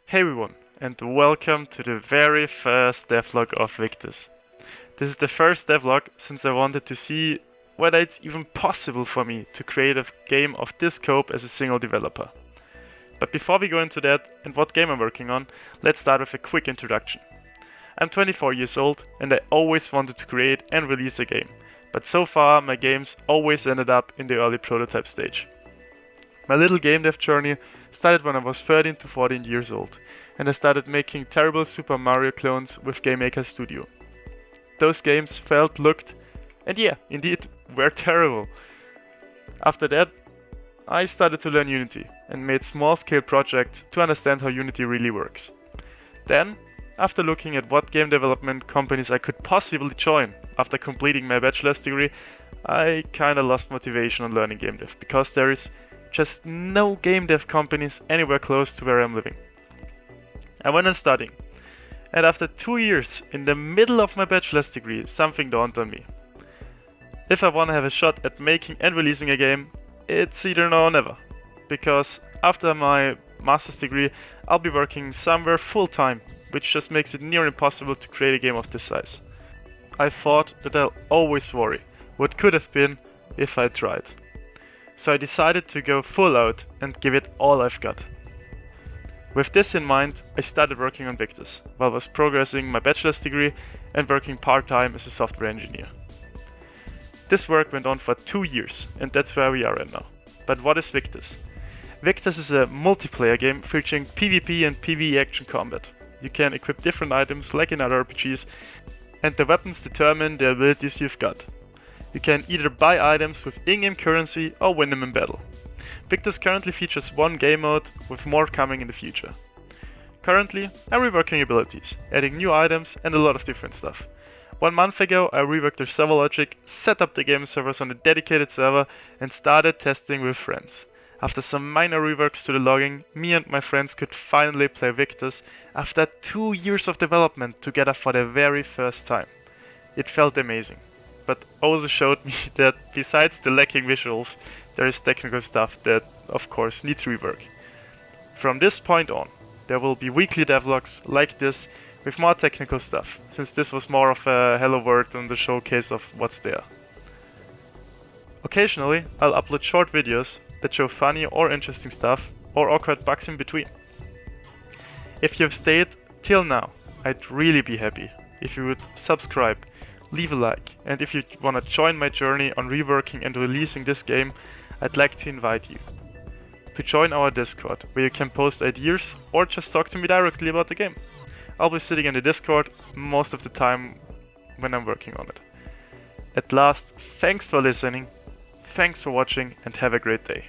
Hey everyone, and welcome to the very first devlog of Victus. This is the first devlog since I wanted to see whether it's even possible for me to create a game of this scope as a single developer. But before we go into that and what game I'm working on, let's start with a quick introduction. I'm 24 years old and I always wanted to create and release a game, but so far my games always ended up in the early prototype stage. My little game dev journey started when I was 13 to 14 years old, and I started making terrible Super Mario clones with GameMaker Studio. Those games felt, looked, and yeah, indeed, were terrible. After that, I started to learn Unity and made small-scale projects to understand how Unity really works. Then, after looking at what game development companies I could possibly join after completing my bachelor's degree, I kinda lost motivation on learning game dev because there is just no game dev companies anywhere close to where I'm living. I went on studying, and after 2 years, in the middle of my bachelor's degree, something dawned on me. If I want to have a shot at making and releasing a game, it's either now or never. Because after my master's degree, I'll be working somewhere full time, which just makes it near impossible to create a game of this size. I thought that I'll always worry what could have been if I tried. So I decided to go full out and give it all I've got. With this in mind, I started working on Victus while I was progressing my bachelor's degree and working part-time as a software engineer. This work went on for 2 years, and that's where we are at now. But what is Victus? Victus is a multiplayer game featuring PvP and PvE action combat. You can equip different items like in other RPGs, and the weapons determine the abilities you've got. You can either buy items with in-game currency or win them in battle. Victus currently features one game mode, with more coming in the future. Currently, I'm reworking abilities, adding new items and a lot of different stuff. 1 month ago, I reworked the server logic, set up the game servers on a dedicated server, and started testing with friends. After some minor reworks to the logging, me and my friends could finally play Victus after 2 years of development together for the very first time. It felt amazing, but also showed me that besides the lacking visuals, there is technical stuff that, of course, needs rework. From this point on, there will be weekly devlogs like this with more technical stuff, since this was more of a hello world than the showcase of what's there. Occasionally, I'll upload short videos that show funny or interesting stuff, or awkward bugs in between. If you've stayed till now, I'd really be happy if you would subscribe, leave a like, and if you wanna join my journey on reworking and releasing this game, I'd like to invite you to join our Discord, where you can post ideas or just talk to me directly about the game. I'll be sitting in the Discord most of the time when I'm working on it. At last, thanks for listening, thanks for watching, and have a great day.